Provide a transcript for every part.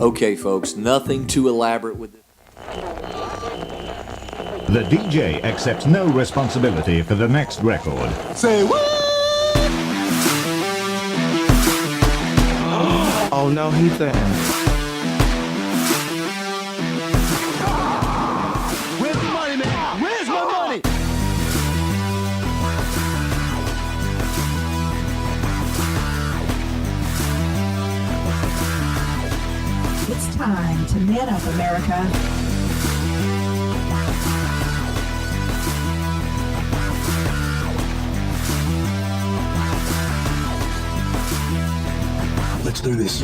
Okay, folks, nothing too elaborate with this. The DJ accepts no responsibility for the next record. Say what? Oh no, he's there. Where's the money, man? Where's my money? It's time to man up, America. Let's do this.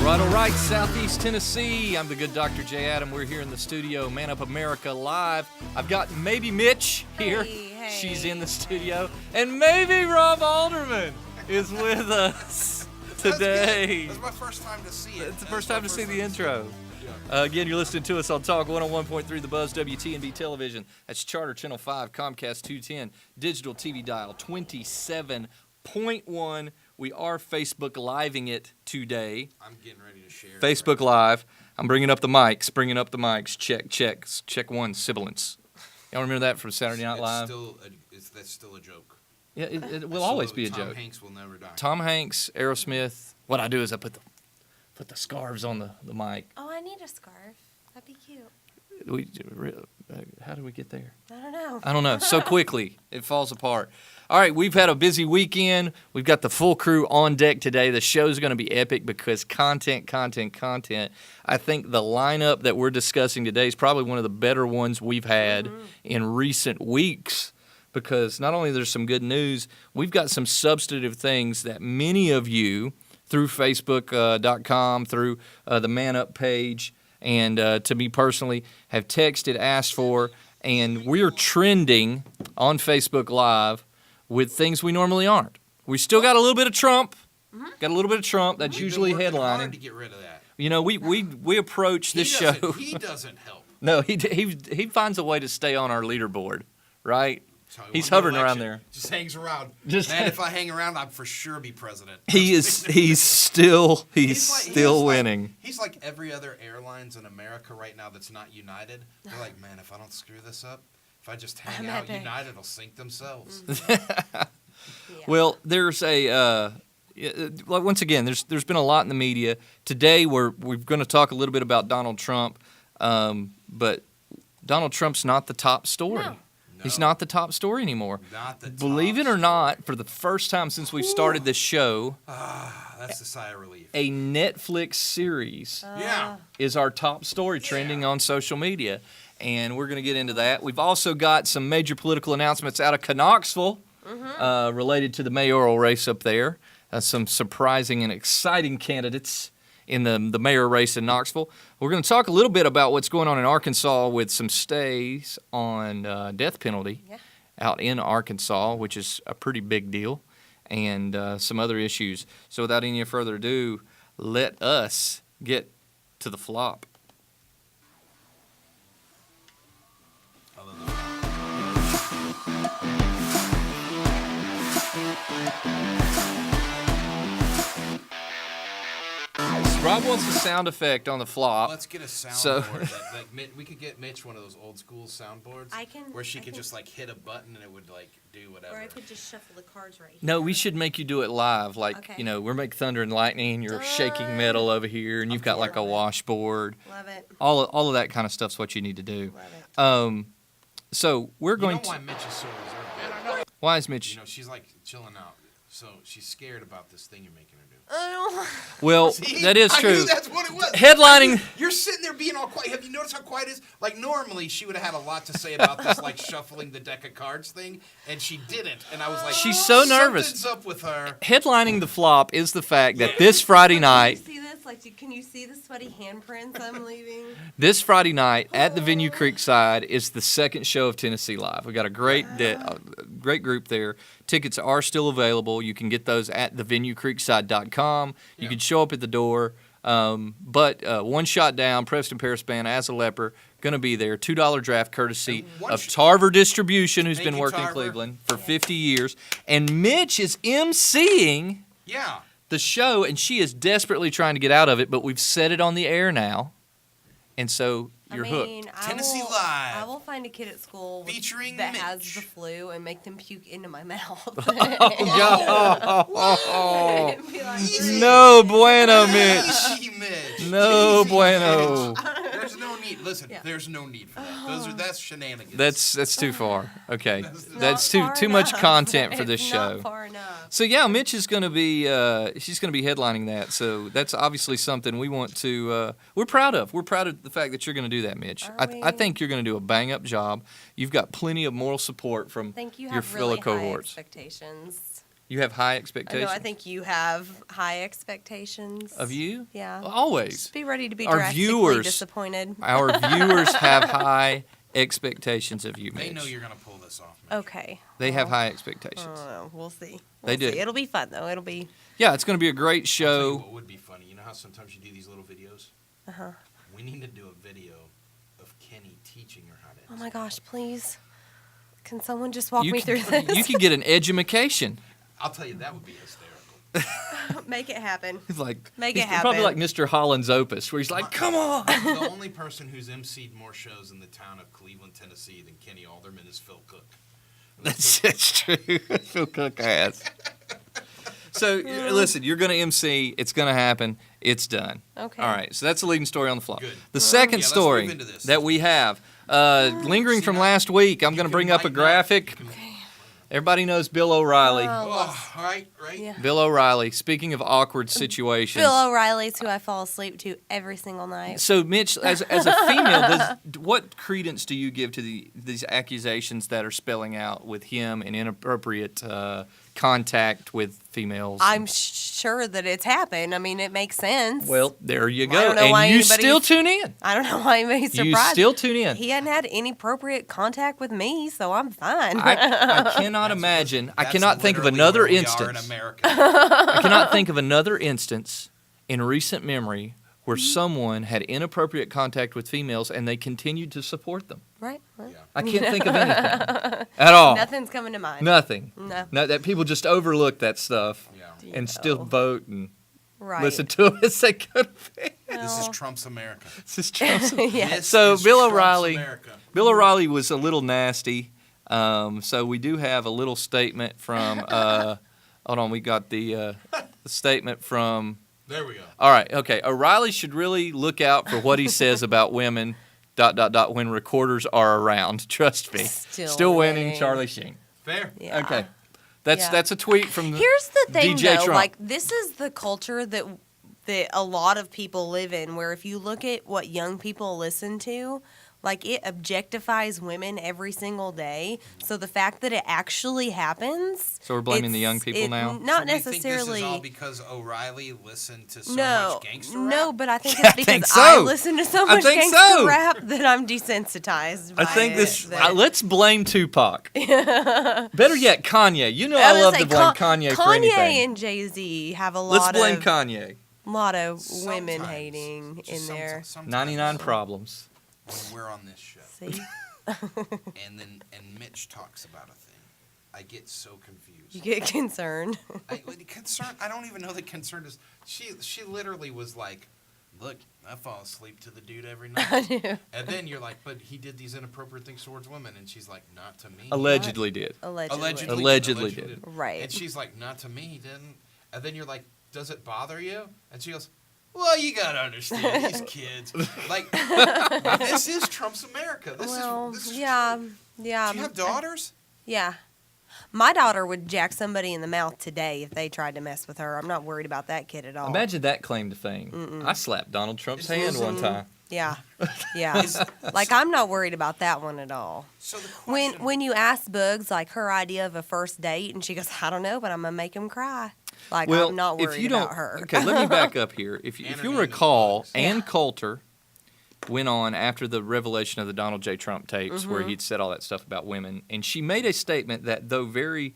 All right, Southeast Tennessee. I'm the good Dr. J. Adam. We're here in the studio, Man Up America Live. I've got maybe Mitch here. Hey. She's in the studio. And maybe Rob Alderman is with us today. That's my first time to see it. It's the first time to see the intro. Again, you're listening to us on Talk 101.3 The Buzz, WTNB Television. That's Charter Channel 5, Comcast 210, Digital TV Dial 27.1. We are Facebook Living it today. I'm getting ready to share. Facebook Live. I'm bringing up the mics. Check one, sibilance. Y'all remember that from Saturday Night Live? That's still a joke. Yeah, it will always be a joke. Tom Hanks will never die. Tom Hanks, Aerosmith. What I do is I put the scarves on the mic. Oh, I need a scarf. That'd be cute. How do we get there? I don't know. So quickly, it falls apart. All right, we've had a busy weekend. We've got the full crew on deck today. The show's going to be epic because content. I think the lineup that we're discussing today is probably one of the better ones we've had in recent weeks because not only there's some good news, we've got some substantive things that many of you through Facebook.com, through the Man Up page, and to me personally, have texted, asked for, and we're trending on Facebook Live with things we normally aren't. We still got a little bit of Trump. Got a little bit of Trump. That's usually headlining. Hard to get rid of that. You know, we approach this show. He doesn't help. No, he finds a way to stay on our leaderboard, right? So He's won the hovering around election. there. Just hangs around. Just Man, if I hang around, I'd for sure be president. He's still winning. He's like every other airlines in America right now that's not United. They're like, man, if I don't screw this up, if I just hang out, United will sink themselves. Well, there's once again, there's been a lot in the media. Today we're going to talk a little bit about Donald Trump, but Donald Trump's not the top story. No. He's not the top story anymore. Not the top Believe it or not, for the first time since we've started this show, that's a sigh of relief. a Netflix series is our top story trending on social media. And we're going to get into that. We've also got some major political announcements out of Knoxville related to the mayoral race up there. Some surprising and exciting candidates in the mayor race in Knoxville. We're going to talk a little bit about what's going on in Arkansas with some stays on death penalty out in Arkansas, which is a pretty big deal, and some other issues. So without any further ado, let us get to the flop. Rob wants a sound effect on the flop. Let's get a soundboard. We could get Mitch one of those old school soundboards where she could just like hit a button and it would like do whatever. Or I could just shuffle the cards right here. No, we should make you do it live. Like, Okay. you know, we're making thunder and lightning, and you're shaking metal over here, and you've got like a washboard. Love it. All of that kind of stuff's what you need to do. Love it. So we're going You know why Mitch is so reserved? Why is Mitch? You know, she's like chilling out. So she's scared about this thing you're making her do. Well, See? that is I true. knew that's what it was. Headlining. You're sitting there being all quiet. Have you noticed how quiet it is? Like, normally she would have had a lot to say about this, like, shuffling the deck of cards thing, and she didn't. And I was like, She's so nervous. Something's up with her. Headlining the flop is the fact that this Friday night, Can you see this? Like, can you see the sweaty handprints I'm leaving? this Friday night at the venue Creekside is the second show of Tennessee Live. We got a great group there. Tickets are still available. You can get those at thevenuecreekside.com. You can show up at the door. But One Shot Down, Preston Paris Band, As a Leper, going to be there. $2 draft courtesy of Tarver Distribution, who's been working in Cleveland for 50 years. And Mitch is emceeing the show, and she is desperately trying to get out of it, but we've set it on the air now, and so you're hooked. Tennessee Live. Live. I will find a kid at school Featuring that has Mitch. the flu and make them puke into my mouth. Oh, And be like, no bueno, Mitch. Easy, Mitch. No Easy, bueno. Mitch. There's no need. Listen, there's no need for that. That's shenanigans. That's too far. Okay, Not that's far too much enough. content for this It's show. Not far enough. So yeah, Mitch is going to be she's going to be headlining that. So that's obviously something we want to we're proud of. We're proud of the fact that you're going to do that, Mitch. Are I we? think you're going to do a bang up job. You've got plenty of moral support from Think you your have fellow really high cohorts. expectations. You have high I expectations know. I think you have high expectations of you. Yeah. Always. Just be ready to be Our drastically viewers- disappointed. Our viewers have high expectations of you, They know Mitch. you're gonna pull this off. Mitch. Okay. They have Well, high I expectations. don't know. We'll see. They do. See. It'll be fun though. It'll be. Yeah, it's going to be a great I'll tell you show. what would be funny. You know how sometimes you do these little videos? Uh-huh. We need to do a video of Kenny teaching her how to. Oh my gosh! Please, can someone just walk You me can, through this? you can get an edumacation. I'll tell you, that would be hysterical. Make it happen. He's like, Make it he's probably like happen. Mr. Holland's Opus, where he's like, "Come on." The only person who's emceed more shows in the town of Cleveland, Tennessee than Kenny Alderman is Phil Cook. That's true. Phil Cook has. So listen, you're going to MC. It's going to happen. It's done. Okay. All right. So that's the leading story on the fly. Good. The second let's story move into this. that we have, lingering from last week, I'm going to bring up a graphic. Everybody knows Bill O'Reilly. Oh, right. Yeah. Bill O'Reilly. Speaking of awkward situations. Bill O'Reilly's who I fall asleep to every single night. So, Mitch, as a female, what credence do you give to these accusations that are spelling out with him and inappropriate contact with females? I'm sure that it's happened. I mean, it makes sense. Well, there you I go. don't know why And you anybody's- still tune in. I don't know why anybody's You surprised. still tune in. He hadn't had any appropriate contact with me, so I'm fine. I cannot imagine. I That's cannot think of literally another where we are in instance. America. I cannot think of another instance in recent memory where someone had inappropriate contact with females and they continued to support them. Right? Well, Yeah. I can't think of anything at all. Nothing's coming to mind. Nothing. No. No, that people just overlook that stuff Yeah. and still vote and Right. listen to them as they go to bed. This is Trump's America. This is Trump's. Yeah. This So is Bill Trump's O'Reilly- America. Bill O'Reilly was a little nasty. So we do have a little statement from. Hold on, we got the statement from. There we go. All right, okay. O'Reilly should really look out for what he says about women. ... when recorders are around. Trust me. Still winning, winning. Charlie Sheen. Fair. Yeah. Okay, that's Yeah. a tweet from. Here's the thing, DJ though. Trump. Like, this is the culture that a lot of people live in, where if you look at what young people listen to, like, it objectifies women every single day. So the fact that it actually happens. So we're blaming the young people now? Not So we necessarily. think this is all because O'Reilly listened to so No, much gangster rap? no, but I think it's because think I so. listen to so I much think gangster so. rap that I'm desensitized. I by think it, this. that- Let's blame Tupac. Better yet, Kanye. You know I was love gonna to say, blame Kanye for anything. Kanye and Jay-Z have a Let's lot blame of Kanye. women Sometimes. hating in Just there. sometimes 99 problems. When we're on this show, See, and Mitch talks about a thing, I get so confused. you get concerned. I don't even know the concern is. She literally was like, "Look, I fall asleep to the dude every night." I do. And then you're like, "But he did these inappropriate things towards women," and she's like, "Not to me." Allegedly did. Allegedly. Allegedly did. Right. And she's like, "Not to me, he didn't." And then you're like, "Does it bother you?" And she goes, "Well, you gotta understand these kids. Like, this is Trump's America. This is yeah, true. yeah. Do you have daughters?" Yeah. My daughter would jack somebody in the mouth today if they tried to mess with her. I'm not worried about that kid at all. Imagine that claim to fame. I slapped Donald Trump's hand one time. Yeah. Yeah. Like, I'm not worried about that one at all. So the question, When you ask Bugs, like, her idea of a first date, and she goes, I don't know, but I'm going to make him cry. Like, Well, I'm not if worried you don't, about her. okay, let me back up here. If And her you'll name is recall, Bugs. Ann Coulter went on after the revelation of the Donald J. Trump tapes, where he'd said all that stuff about women, and she made a statement that, though very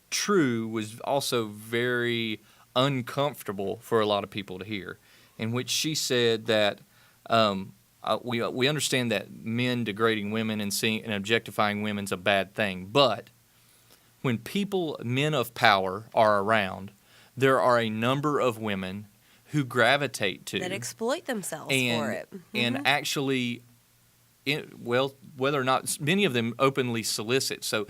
true, was also very uncomfortable for a lot of people to hear, in which she said that we understand that men degrading women and objectifying women's a bad thing, but when men of power are around, there are a number of women who gravitate to That exploit themselves and, for it. and actually, whether or not many of them openly solicit. So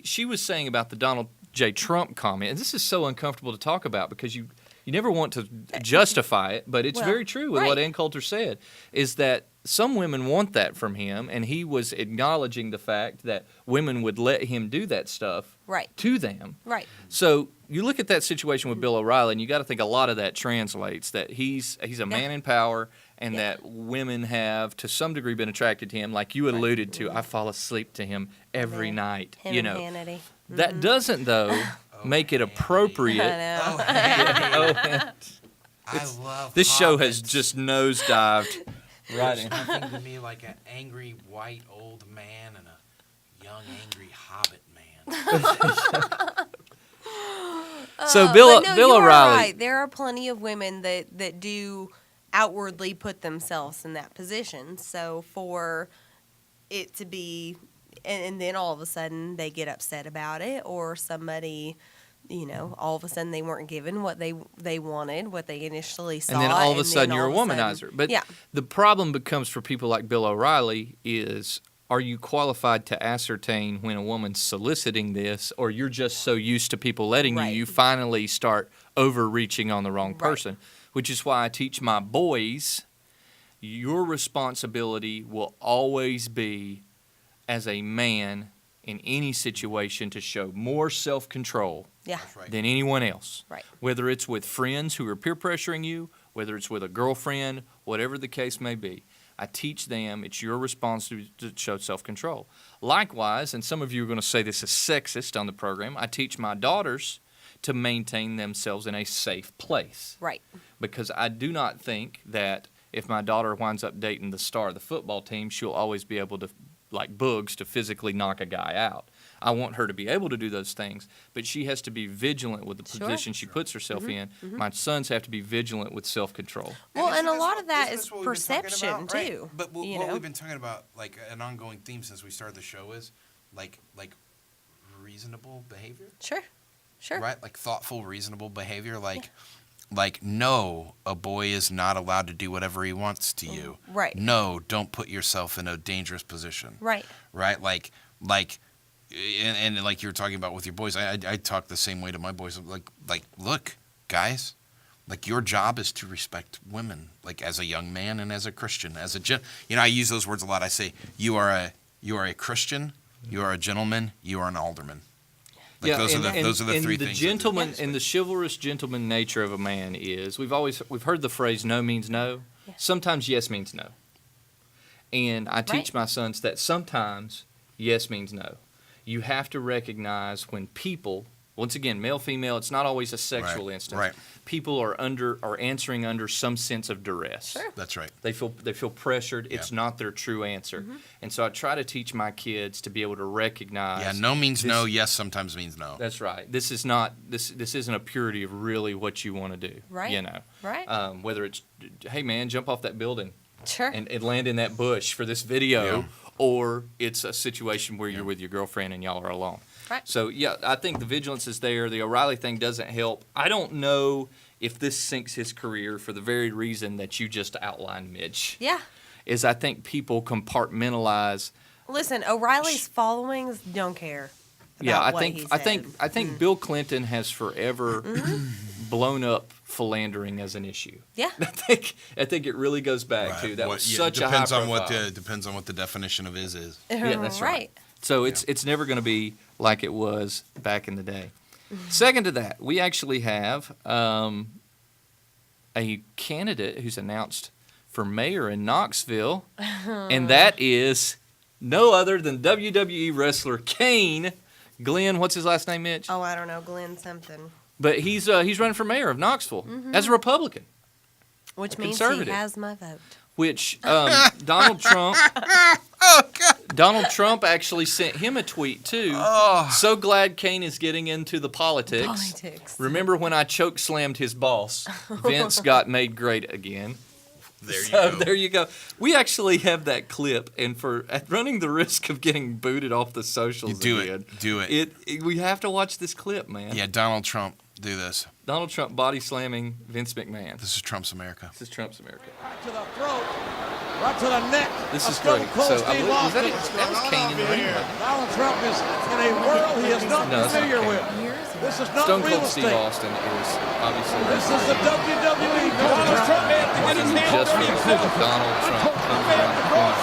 she was saying about the Donald J. Trump comment, and this is so uncomfortable to talk about because you never want to justify it, but it's Well, very true with right. what Ann Coulter said, is that some women want that from him, and he was acknowledging the fact that women would let him do that stuff Right. to them. Right. So you look at that situation with Bill O'Reilly, and you got to think a lot of that translates that he's a man in power, and Yeah. that women have to some degree been attracted to him, like you alluded to. I fall asleep to him every Man. night. Him you and know Hannity. that doesn't though make it I appropriate. know. Oh, Hannity. Oh, and I love this show has hobbits. just nosedived right There's in. nothing to me like an angry white old man and a young angry hobbit man. So Bill But no, Bill you are O'Reilly. right. There are plenty of women that do outwardly put themselves in that position. So for it to be, and then all of a sudden they get upset about it, or somebody, all of a sudden they weren't given what they wanted, what they initially sought, And then all of a then sudden you're a all of womanizer. sudden- But yeah, the problem becomes for people like Bill O'Reilly is, are you qualified to ascertain when a woman's soliciting this, or you're just so used to people letting Right. you finally start overreaching on the wrong Right. person? Which is why I teach my boys, your responsibility will always be, as a man in any situation, to show more self-control yeah, That's right. than anyone else. right. Whether it's with friends who are peer pressuring you, whether it's with a girlfriend, whatever the case may be. I teach them it's your responsibility to show self-control. Likewise, and some of you are going to say this is sexist on the program, I teach my daughters to maintain themselves in a safe place. Right. Because I do not think that if my daughter winds up dating the star of the football team, she'll always be able to, like Boogs, to physically knock a guy out. I want her to be able to do those things, but she has to be vigilant with the Sure. position she puts herself in. My sons have to be vigilant with self-control. Well, isn't and a this lot what- of that isn't is this what we've been talking perception about? Right. too. But what you know? we've been talking about, like an ongoing theme since we started the show, is like reasonable behavior, Sure. Sure. right? Like thoughtful, reasonable behavior. Like no, a boy is not allowed to do whatever he wants to you. Right. No, don't put yourself in a dangerous position. Right. Right. And like you were talking about with your boys, I talk the same way to my boys. Like, look, guys, like your job is to respect women, like as a young man and as a Christian, I use those words a lot. I say you are a Christian, you are a gentleman, you are an alderman. Like those are the three the things. gentleman and the chivalrous gentleman nature of a man is we've heard the phrase no means no. Yeah. Sometimes yes means no. And I teach Right. my sons that sometimes yes means no. You have to recognize when people, once again, male, female, it's not always a sexual Right, instance. right. People are answering under some sense of duress. Sure. That's right. They feel pressured. Yeah. It's not their true answer. Mm-hmm. And so I try to teach my kids to be able to recognize. Yeah, no means this- no. Yes sometimes means no. That's right. This is not this isn't a purity of really what you want to do. Right. You know. Right. Whether it's, hey man, jump off that building Sure. and land in that bush for this video, Yeah. or it's a situation where you're with your girlfriend and y'all are alone. Right. So yeah, I think the vigilance is there. The O'Reilly thing doesn't help. I don't know if this sinks his career for the very reason that you just outlined, Mitch. Yeah. Is I think people compartmentalize. Listen, O'Reilly's followings don't care. Yeah, about I what think he I think said. I think Bill Clinton has forever blown up philandering as an issue. Yeah. I think it really goes back to that was such a high profile. Depends on what the definition of is. Yeah, that's right. right. So it's never going to be like it was back in the day. Second to that, we actually have a candidate who's announced for mayor in Knoxville, and that is no other than WWE wrestler Kane. Glenn, what's his last name, Mitch? Oh, I don't know, Glenn something. But he's running for mayor of Knoxville as a Republican, Which A means conservative. he has my vote. which Donald Trump. Donald Trump actually sent him a tweet too. So glad Kane is getting into the politics. Politics. Remember when I choke slammed his boss? Vince got made great again. There you go. We actually have that clip, and at running the risk of getting booted off the socials Do again, it. we have to watch this clip, man. Yeah, Donald Trump. Do this. Donald Trump body slamming Vince McMahon. This is Trump's America. This is Trump's America. Right to the throat. Right to the neck. This of is Stone great. Cold So I Steve believe, was Austin. that was Kane in the ring? Donald Trump is in a world he is not No, it's not familiar Kane. with. This is not Stone real Cold Steve estate. Austin is obviously This is the WWE. Donald Trump just from Donald Trump comes around the corner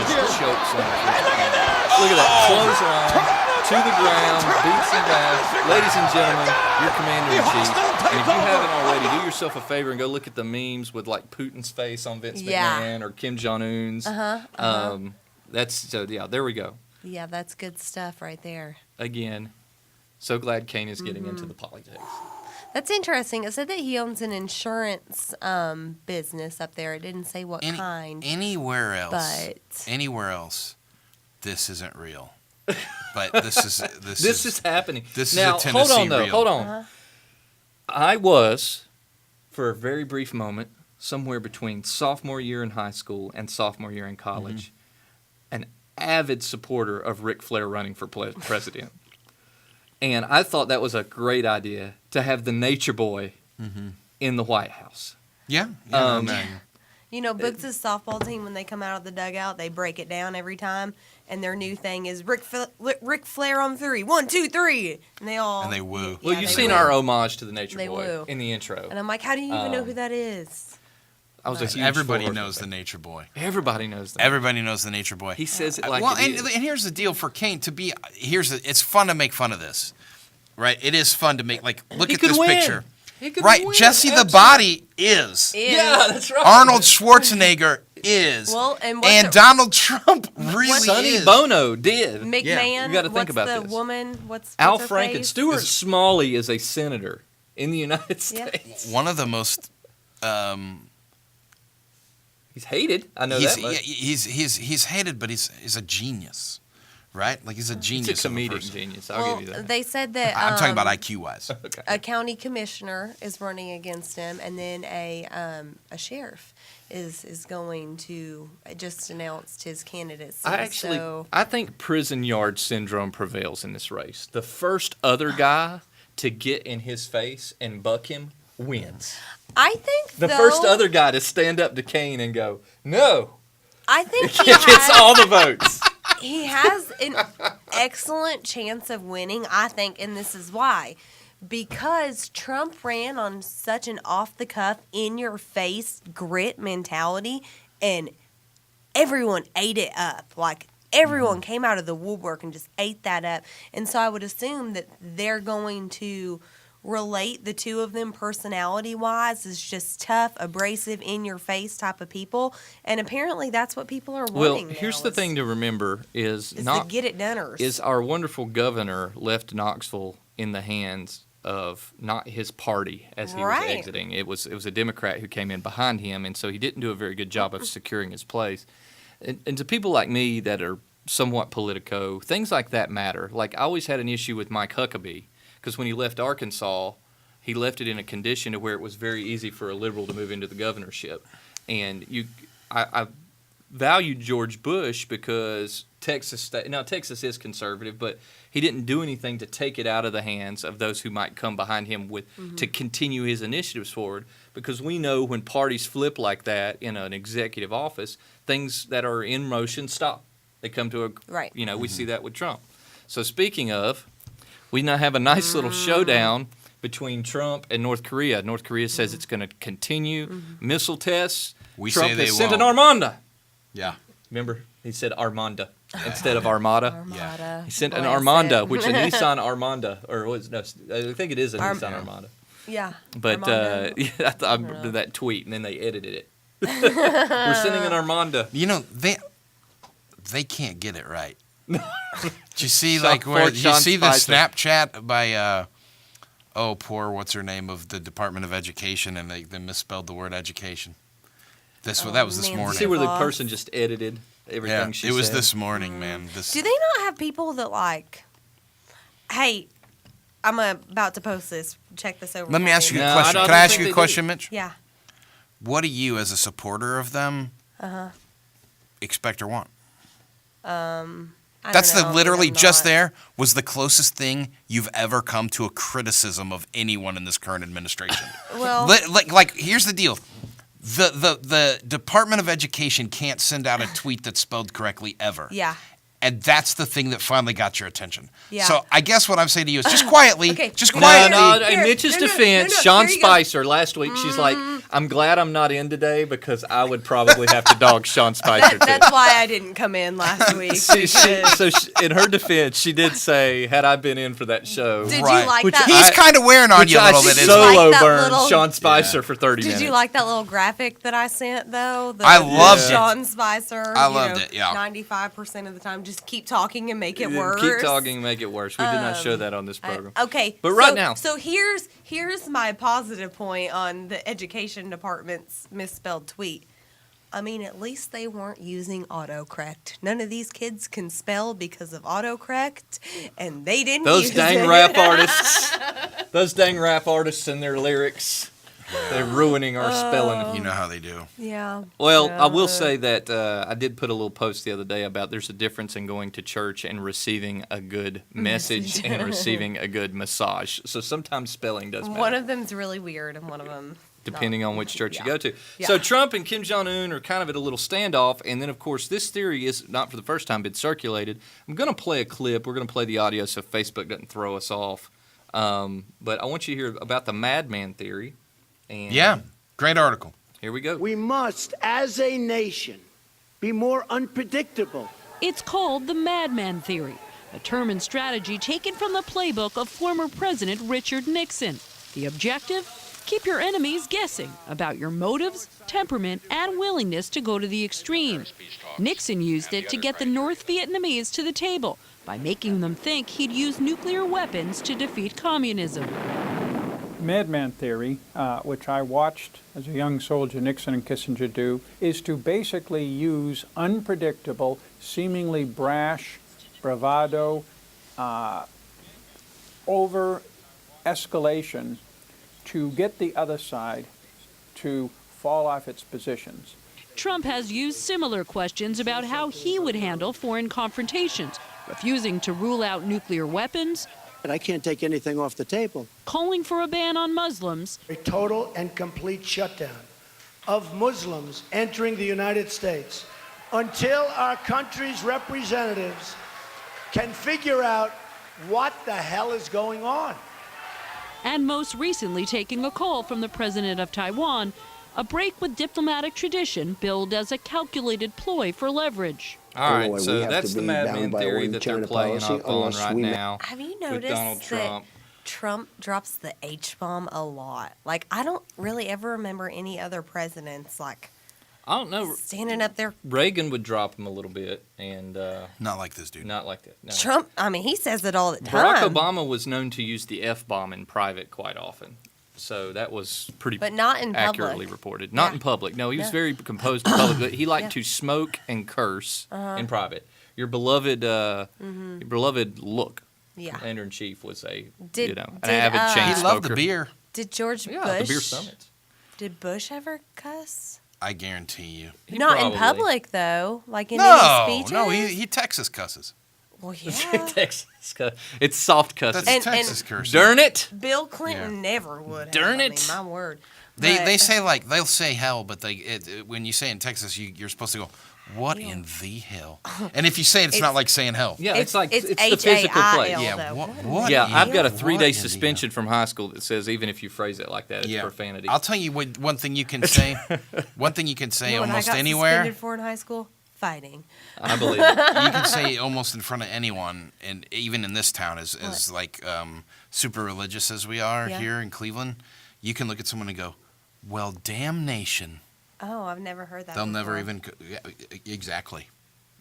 and just chokes him. Look at that. Clothesline to the ground, beats him down. Ladies and gentlemen, your commander-in-chief. And if you haven't already, do yourself a favor and go look at the memes with like Putin's face on Vince Yeah. McMahon or Kim Jong-un's. That's so yeah, there we go. Yeah, that's good stuff right there. Again, so glad Kane is getting into the politics. That's interesting. It said that he owns an insurance business up there. It didn't say what kind. Anywhere else. But Anywhere else, this isn't real. But this is happening. This now, is a Tennessee hold on though. reel. Hold on. I was, for a very brief moment, somewhere between sophomore year in high school and sophomore year in college, an avid supporter of Ric Flair running for president. And I thought that was a great idea to have the Nature Boy in the White House. Yeah. you know, Books' softball team, when they come out of the dugout, they break it down every time. And their new thing is Ric Flair on 3. 1, 2, 3. And they all. And they woo. Well, Yeah, you've they seen woo. our homage to the Nature They Boy woo. in the intro. And I'm like, how do you even know who that is? I was a huge Everybody Full knows House the fan. Nature Boy. Everybody knows that. Everybody knows the Nature Boy. He says it like well, it and is. here's the deal for Kane to be. It's fun to make fun of this, right? It is fun to make look He at could this win. picture. He could Right, win. Jesse the Absolutely. Body is. Yeah, that's right. Arnold Schwarzenegger is. Well, and what's and the- Donald Trump really Sonny is. Bono did. McMahon. You gotta think what's about the this. woman? What's Al her Franken. face? Stuart Smalley is a senator in the United Yeah. States. One of the most. He's hated. I know he's, that much. he's hated, but he's a genius, right? Like he's a genius. He's a of comedic person. genius. I'll Well, give you that. they said that I'm talking about IQ wise. Okay. a county commissioner is running against him, and then a sheriff is going to just announced his candidacy. I think prison yard syndrome prevails in this race. The first other guy to get in his face and buck him wins. I think The first other guy to stand up to Kane and go, no, I think he gets has, all the votes. he has an excellent chance of winning. I think, and this is why. Because Trump ran on such an off-the-cuff, in-your-face grit mentality, and everyone ate it up. Like, everyone came out of the woodwork and just ate that up. And so I would assume that they're going to relate the two of them personality-wise as just tough, abrasive, in-your-face type of people. And apparently that's what people are Well, wanting here's now the thing to remember is is not the get-it-doners. is our wonderful governor left Knoxville in the hands of not his party as he was Right. exiting. It was a Democrat who came in behind him, and so he didn't do a very good job of securing his place. And to people like me that are somewhat politico, things like that matter. Like I always had an issue with Mike Huckabee because when he left Arkansas, he left it in a condition to where it was very easy for a liberal to move into the governorship. And I valued George Bush because Texas is conservative, but he didn't do anything to take it out of the hands of those who might come behind him to continue his initiatives forward. Because we know when parties flip like that in an executive office, things that are in motion stop. They come to a Right. we see that with Trump. So speaking of, we now have a nice little showdown between Trump and North Korea. North Korea says it's going to continue missile tests. We Trump say they has sent an won't. Armada. Yeah. Remember, he said Armada instead of Armada. Armada. He sent an Bless Armada, it. which a Nissan Armada, or was no, I think it is a Nissan Armada. Yeah. But Armando. I remember that tweet, and then they edited it. We're sending an Armada. You know they can't get it right. Did you see Sean- where Fort you Sean see the Spicer. Snapchat by what's her name of the Department of Education, and they misspelled the word education. That was this Nancy morning. See where the Fox. person just edited everything Yeah, she it was said. this morning, man. This Do they not have people that like, hey, I'm about to post this. Check this over. Let me for ask you me." No, a question. I Can don't I ask think you they a do. question, Mitch? Yeah. What do you, as a supporter of them, expect or want? I I That's don't the know, literally I'm just not- there was the closest thing you've ever come to a criticism of anyone in this current administration. Well, like here's the deal. The Department of Education can't send out a tweet that's spelled correctly ever. yeah. And that's the thing that finally got your attention. Yeah. So I guess what I'm saying to you is just quietly, Okay. just No, quietly. No, Here, in Mitch's no, no, defense, no, Sean here you go. Spicer last week, she's like, I'm glad I'm not in today because I would probably have to dog Sean Spicer too. That's why I didn't come in last week. In her defense, she did say, had I been in for that show, Did Right. you like Which that? He's kind of wearing on which you a I little bit, isn't so- he? solo Like that burned little- Sean Spicer for 30 Did minutes. you like that little graphic that I sent though? The, I loved it. Sean Spicer. I loved it, yeah. 95% of the time, just keep talking and make it Yeah, worse. Keep talking and make it worse. We did not show that on this program. Okay, But right so- now- So here's my positive point on the education department's misspelled tweet. I mean, at least they weren't using autocorrect. None of these kids can spell because of autocorrect, and they didn't Those use dang it. rap artists. Those dang rap artists and their lyrics. They're ruining our spelling. You know how they do. Yeah. Well, I will say that I did put a little post the other day about there's a difference in going to church and receiving a good message and receiving a good massage. So sometimes spelling does matter, One of them's really weird, and one of them depending on which church you Yeah. go to. Yeah. So Trump and Kim Jong-un are kind of at a little standoff. And then, of course, this theory is not for the first time been circulated. I'm going to play a clip. We're going to play the audio so Facebook doesn't throw us off. But I want you to hear about the madman theory. And Yeah, great article. Here we go. We must, as a nation, be more unpredictable. It's called the madman theory, a term and strategy taken from the playbook of former President Richard Nixon. The objective? Keep your enemies guessing about your motives, temperament, and willingness to go to the extreme. Nixon used it to get the North Vietnamese to the table by making them think he'd use nuclear weapons to defeat communism. Madman theory, which I watched as a young soldier Nixon and Kissinger do, is to basically use unpredictable, seemingly brash, bravado, over escalation to get the other side to fall off its positions. Trump has used similar questions about how he would handle foreign confrontations, refusing to rule out nuclear weapons, But I can't take anything off the table. calling for a ban on Muslims, A total and complete shutdown of Muslims entering the United States until our country's representatives can figure out what the hell is going on. and most recently taking a call from the president of Taiwan, a break with diplomatic tradition billed as a calculated ploy for leverage. All right, so that's the madman theory that they're playing up on right now. Have you with noticed Donald Trump. that Trump drops the H-bomb a lot? Like, I don't really ever remember any other presidents, like, I don't know. standing up there. Reagan would drop him a little bit, and Not like this dude. not like that. No. Trump, I mean, he says it all the Barack time. Obama was known to use the F-bomb in private quite often. So that was pretty But not in accurately public. reported. Not Yeah. in public. No, he was Yeah. very composed in public. But he liked Yeah. to smoke and curse Uh-huh. in private. Your beloved look, Yeah. commander in chief, was a Did- an did, avid chain He smoker. loved the beer. Did George Yeah, Bush? the beer summit. Did Bush ever cuss? I guarantee you. He Not probably- in public, though. Like in No, any speeches. no, he Texas cusses. Well, yeah. Texas cuss. It's soft cussing. That's And- Texas cursing. Darn it! Bill Clinton never would. Darn have. it. I mean, my word. They But- say like they'll say hell, but when you say it in Texas, you're supposed to go, what in the hell? And if you say it, it's not like saying hell. Yeah, it's like it's the H-A-I-L, physical place. though. Yeah, what Yeah, in I've got a the- 3-day what in the- suspension from high school that says even if you phrase it like that, it's Yeah. profanity. I'll tell you one thing you can say. One thing you can say You know what I almost got anywhere. suspended for in high school? Fighting. I believe it. You can say almost in front of anyone, and even in this town, as like super religious as we are Yeah. here in Cleveland, you can look at someone and go, "Well, damnation." Oh, I've never heard that. They'll never before. even exactly.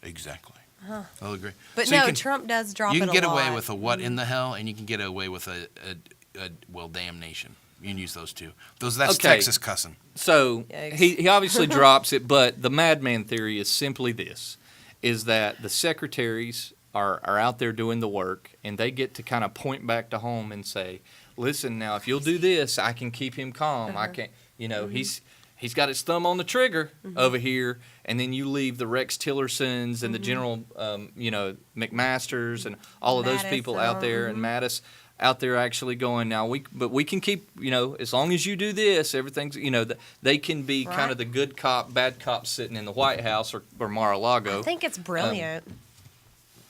They'll agree. But So you no, can- Trump does drop You it can a get away lot. with a what in the hell, and you can get away with a well, damnation. You can use those two. That's Okay. Texas cussing. So Yikes. he obviously drops it, but the madman theory is simply this, is that the secretaries are out there doing the work, and they get to kind of point back to home and say, listen, now, if you'll do this, I can keep him calm. I can, he's got his thumb on the trigger Mm-hmm. over here, and then you leave the Rex Tillersons and the General, McMasters and all of those people out there, and Mattis out there actually going, now we can keep, as long as you do this, everything's, they can be kind of the good cop, bad cop sitting in the White House or Mar-a-Lago. I think it's brilliant.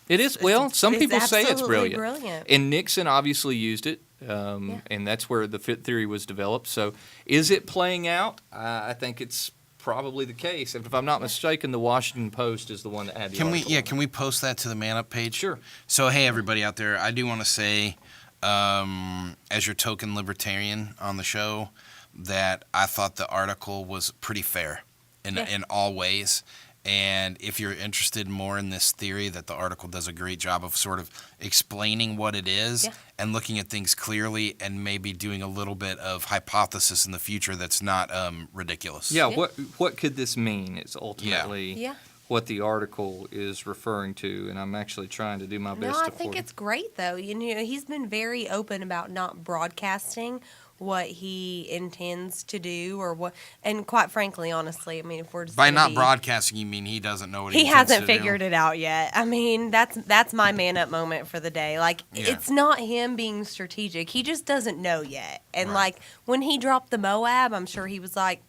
It is. Well, some it's people say it's absolutely brilliant. brilliant. And Nixon obviously used it, and that's where the fit theory was developed. So, is it playing out? I think it's probably the case. If I'm not mistaken, the Washington Post is the one that had the article. Can we post that to the Man Up page? Sure. So, hey, everybody out there, I do want to say, as your token libertarian on the show, that I thought the article was pretty fair in all ways. And if you're interested more in this theory, that the article does a great job of sort of explaining what it is and looking at things clearly and maybe doing a little bit of hypothesis in the future that's not ridiculous. Yeah, what could this mean is ultimately what the article is referring to, and I'm actually trying to do my best No, I to think it's great, though. He's been very open about not broadcasting what he intends to do or what, and quite frankly, honestly, I mean, if we're just By not broadcasting, you mean he doesn't know what he intends hasn't to figured do? it out yet. I mean, that's my man up moment for the day. Like, it's not him being strategic. He just doesn't know yet. And like when he dropped the Moab, I'm sure he was like,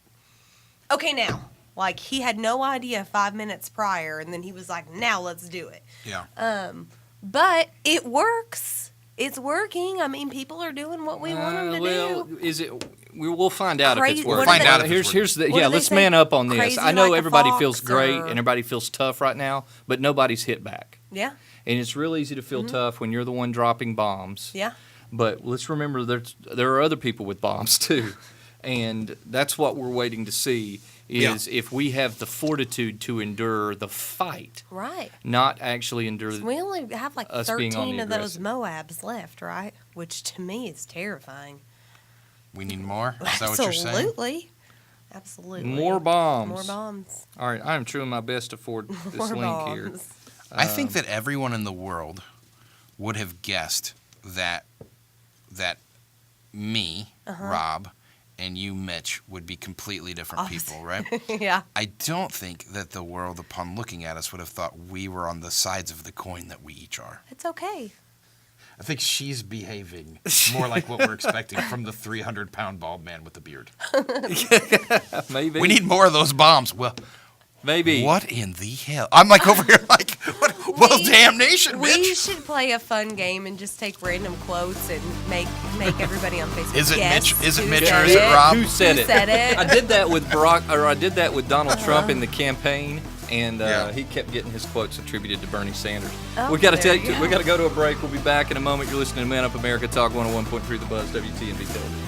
okay, now. Like, he had no idea 5 minutes prior, and then he was like, now let's do it. Yeah. But it works. It's working. I mean, people are doing what we want them to do. Is it? We'll find out if it's Crazy- working. We'll find out if it's Here's the What do they let's say? man up on this. Crazy I know like a everybody fox feels great or- and everybody feels tough right now, but nobody's hit back. Yeah. And it's real easy to feel tough when you're the one dropping bombs. Yeah. But let's remember there are other people with bombs too. And that's what we're waiting to see is if we have the fortitude to endure the fight, Right. not actually endure We only have like us being on 13 the of those aggressive. Moabs left, right? Which to me is terrifying. We need more? Is that what you're saying? Absolutely. Absolutely. More bombs. More bombs. All right, I am trying my best to forward this More link here. bombs. I think that everyone in the world would have guessed that me, Rob, and you, Mitch, would be completely different people, right? Yeah. I don't think that the world, upon looking at us, would have thought we were on the sides of the coin that we each are. It's okay. I think she's behaving more like what we're expecting from the 300-pound bald man with the beard. Maybe. We need more of those bombs. Well, maybe. What in the hell? I'm like over here like, well, damnation, We bitch. should play a fun game and just take random quotes and make everybody on Facebook Is it guess Mitch? Is it who Mitch said or is it Rob? Who said Who it? said it? I did that with I did that with Donald Trump in the campaign, and Yeah. he kept getting his quotes attributed to Bernie Sanders. Oh, we got to there take. you go. We got to go to a break. We'll be back in a moment. You're listening to Man Up America Talk 101.3 The Buzz, WTNV Television.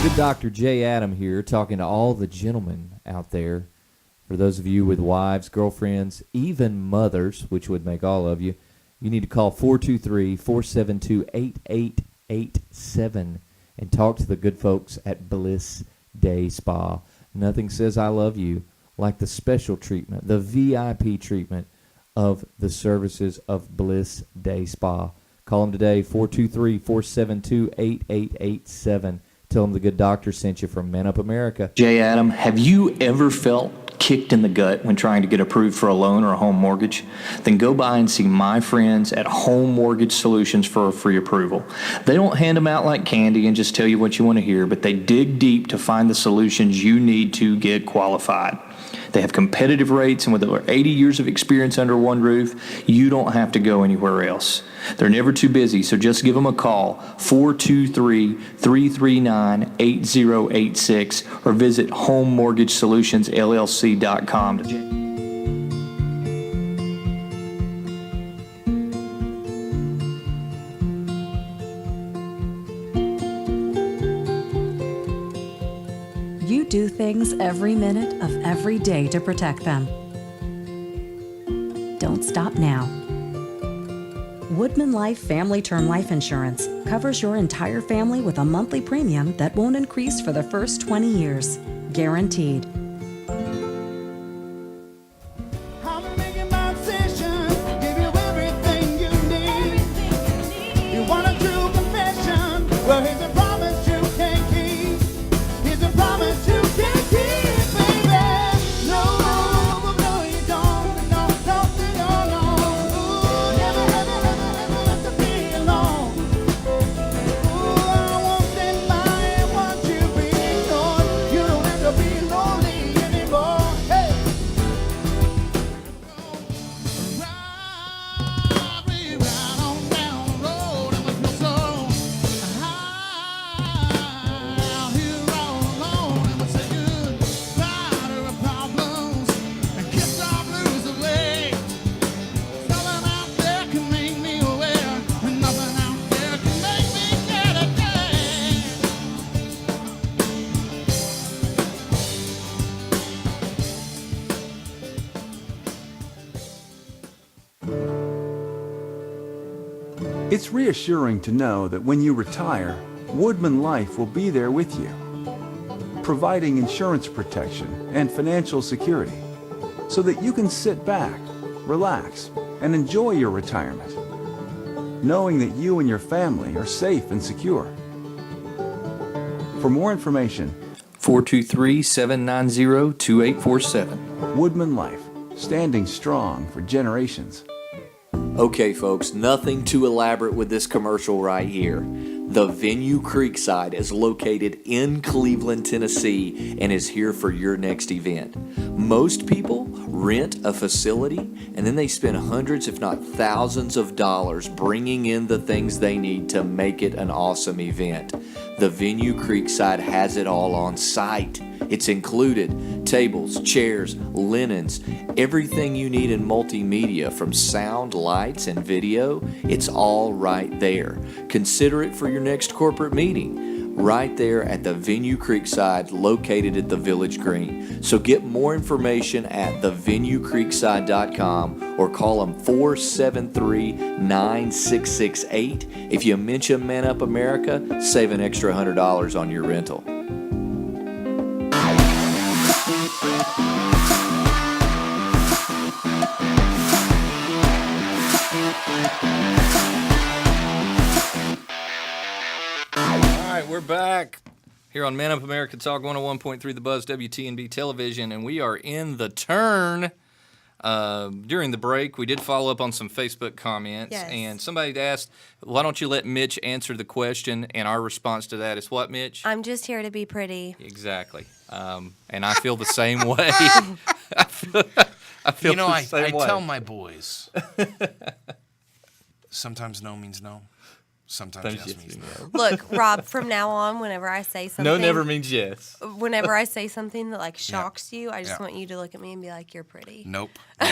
Good Dr. J. Adam here, talking to all the gentlemen out there. For those of you with wives, girlfriends, even mothers, which would make all of you, you need to call 423-472-8887 and talk to the good folks at Bliss Day Spa. Nothing says I love you like the special treatment, the VIP treatment of the services of Bliss Day Spa. Call them today, 423-472-8887. Tell them the good doctor sent you from Man Up America. J. Adam, have you ever felt kicked in the gut when trying to get approved for a loan or a home mortgage? Then go by and see my friends at Home Mortgage Solutions for a free approval. They don't hand them out like candy and just tell you what you want to hear, but they dig deep to find the solutions you need to get qualified. They have competitive rates, and with over 80 years of experience under one roof, you don't have to go anywhere else. They're never too busy, so just give them a call, 423-339-8086, or visit HomeMortgageSolutionsLLC.com. You do things use every minute of every day to protect them. Don't stop now. Woodman Life Family Term Life Insurance covers your entire family with a monthly premium that won't increase for the first 20 years. Guaranteed. Well, here's a promise you can't keep. Here's a promise you can't keep, baby. No, no, you don't. No, never have to be alone. Ooh, I won't stand by and watch you be ignored. You don't have to be lonely anymore. Hey. Ride on down the road and with my soul. It's reassuring to know that when you retire, Woodman Life will be there with you, providing insurance protection and financial security so that you can sit back, relax, and enjoy your retirement, knowing that you and your family are safe and secure. For more information, 423-790-2847. Woodman Life, standing strong for generations. Okay, folks, nothing too elaborate with this commercial right here. The venue Creekside is located in Cleveland, Tennessee, and is here for your next event. Most people rent a facility and then they spend hundreds, if not thousands of dollars bringing in the things they need to make it an awesome event. The venue Creekside has it all on site. It's included tables, chairs, linens, everything you need in multimedia from sound, lights, and video. It's all right there. Consider it for your next corporate meeting. Right there at the venue Creekside, located at the Village Green. So get more information at thevenuecreekside.com or call them 473-9668. If you mention Man Up America, save an extra $100 on your rental. We're back here on Man Up America Talk 101.3 The Buzz WTNB Television, and we are in the turn. During the break, we did follow up on some Facebook comments, and somebody asked, why don't you let Mitch answer the question? And our response to that is what, Mitch? I'm just here to be pretty. Exactly. And I feel the same way. I feel the same way. I tell my boys, sometimes no means no. Sometimes yes means no. Look, Rob, from now on, whenever I say something... No never means yes. Whenever I say something that, like, shocks you, I just want you to look at me and be like, you're pretty. Nope. No.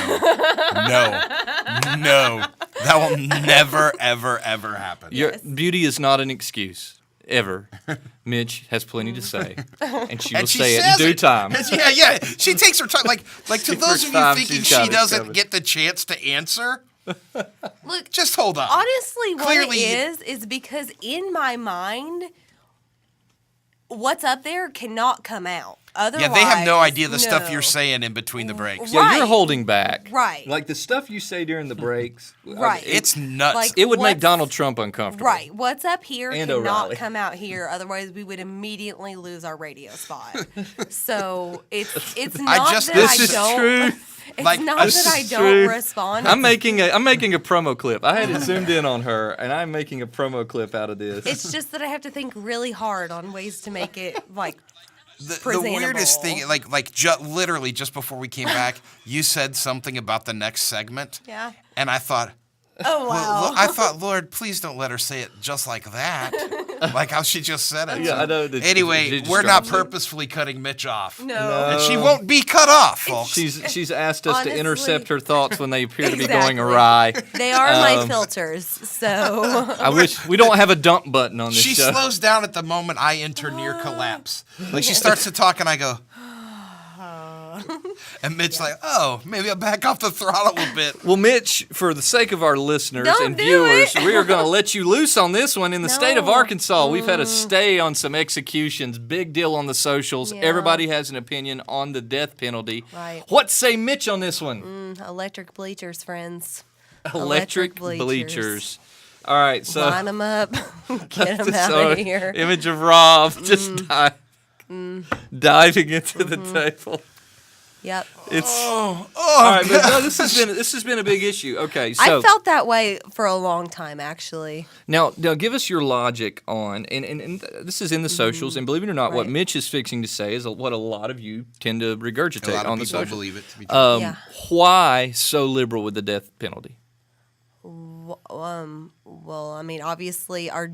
That will never, ever, ever happen. Your beauty is not an excuse. Ever. Mitch has plenty to say, and she will say it in due time. Yeah. She takes her time. Like to those of you thinking she doesn't get the chance to answer... Look, just hold on. Honestly, what it is because in my mind, what's up there cannot come out. Otherwise, they have no idea the stuff you're saying in between the breaks. Yeah, you're holding back. Right. Like the stuff you say during the breaks. Right. It's nuts. Like, it would make Donald Trump uncomfortable. Right. What's up here and cannot O'Reilly. come out here. Otherwise, we would immediately lose our radio spot. So it's not This is true. It's not that I don't respond. I'm making a promo clip. I had it zoomed in on her, and I'm making a promo clip out of this. It's just that I have to think really hard on ways to make it like the weirdest thing, literally just before we came back, you said something about the next segment. Yeah. And I thought, oh wow. I thought, Lord, please don't let her say it just like that, like how she just said it. Yeah, I know. Anyway, we're not purposefully cutting Mitch off. No. And she won't be cut off, folks. She's asked us to intercept her thoughts when they appear to be Exactly. going awry. They are my filters, so. I wish we don't have a dump button on this She show. slows down at the moment I enter near collapse. Like she starts to talk and I go, throttle. And Mitch like, oh, maybe I'll back off the throttle a little bit. Well, Mitch, for the sake of our listeners Don't and do viewers, it. we are going to let you loose on this one. In the state of No. Arkansas, we've had a stay on some executions. Big deal on the socials. Yeah. Everybody has an opinion on the death penalty. Right. What say Mitch on this one? Electric bleachers, friends. Electric bleachers. All right, so Line them up. Get them out so of here. image of Rob just diving into the table. Yep. It's all right, but no, this has been a big issue. Okay, so I felt that way for a long time, actually. now give us your logic on, and this is in the socials, and believe it or not, what Right. Mitch is fixing to say is what a lot of you tend to regurgitate A lot of on the people socials. believe it to be true. Yeah. Why so liberal with the death penalty? Well, I mean, obviously our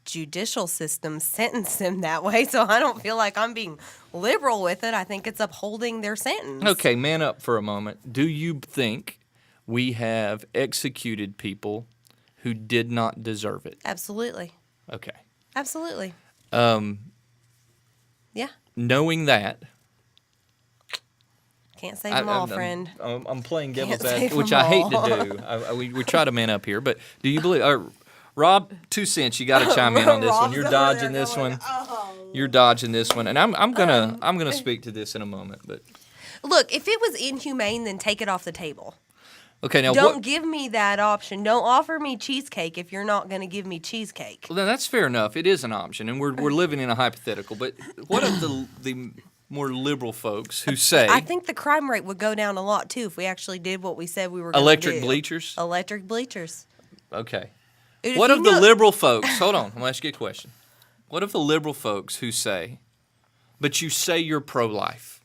judicial system sentenced them that way, so I don't feel like I'm being liberal with it. I think it's upholding their sentence. Okay, man up for a moment. Do you think we have executed people who did not deserve it? Absolutely. Okay. Absolutely. Yeah. Knowing that, Can't save them all, friend. I'm playing Can't devil's save advocate, which 'em I hate all. to do. We try to man up here, but do you believe? Rob, 2 cents. You got to chime in on this one. Rob's You're over dodging there this going, one. "Oh." You're dodging this one, and I'm gonna speak to this in a moment. But Look, if it was inhumane, then take it off the table. okay, now Don't what? give me that option. Don't offer me cheesecake if you're not going to give me cheesecake. Well, that's fair enough. It is an option, and we're living in a hypothetical. But what of the more liberal folks who say I think the crime rate would go down a lot too if we actually did what we said we were going to do. electric bleachers? Electric bleachers. Okay. Dude, What if of you the know- liberal folks? Hold on, I'm gonna ask you a question. What of the liberal folks who say, but you say you're pro-life?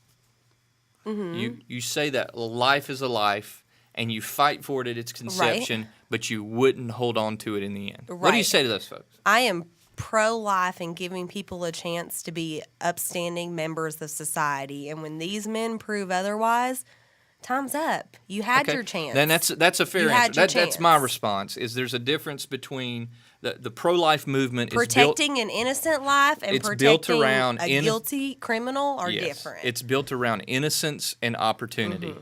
Mm-hmm. You say that life is a life, and you fight for it at its conception, but you wouldn't hold on to it in the end. What do you Right. say to those folks? I am pro-life and giving people a chance to be upstanding members of society. And when these men prove otherwise, time's up. You had your chance. Then that's a fair You had answer. your That's my chance. response. Is there's a difference between the pro-life movement is built. Protecting an innocent life and It's built protecting around a guilty criminal are Yes. different. It's built around innocence and opportunity,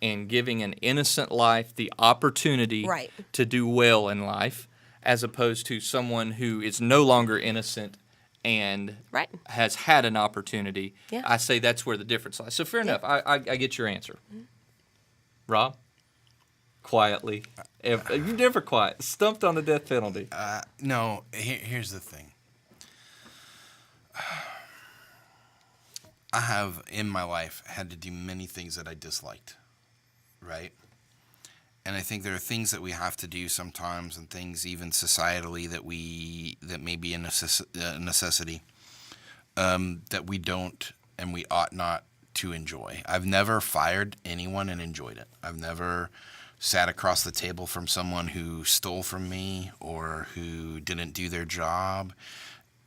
and giving an innocent life the opportunity Right. to do well in life, as opposed to someone who is no longer innocent and Right. has had an opportunity. Yeah. I say that's where the difference lies. So fair enough. I get your answer. Rob? Quietly. You're never quiet. Stumped on the death penalty. No, here's the thing. I have, in my life, had to do many things that I disliked, right? And I think there are things that we have to do sometimes, and things even societally that may be a necessity, that we don't and we ought not to enjoy. I've never fired anyone and enjoyed it. I've never sat across the table from someone who stole from me or who didn't do their job,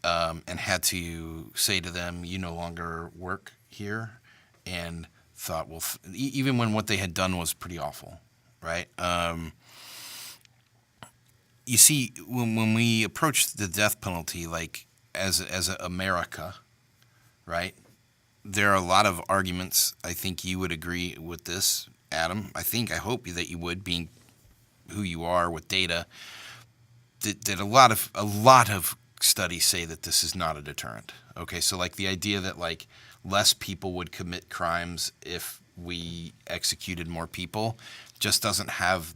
and had to say to them, you no longer work here, and thought, well, even when what they had done was pretty awful, right? You see, when we approach the death penalty, like as America, right, there are a lot of arguments. I think you would agree with this, Adam. I hope that you would, being who you are with data, that a lot of studies say that this is not a deterrent. Okay, so like the idea that like less people would commit crimes if we executed more people just doesn't have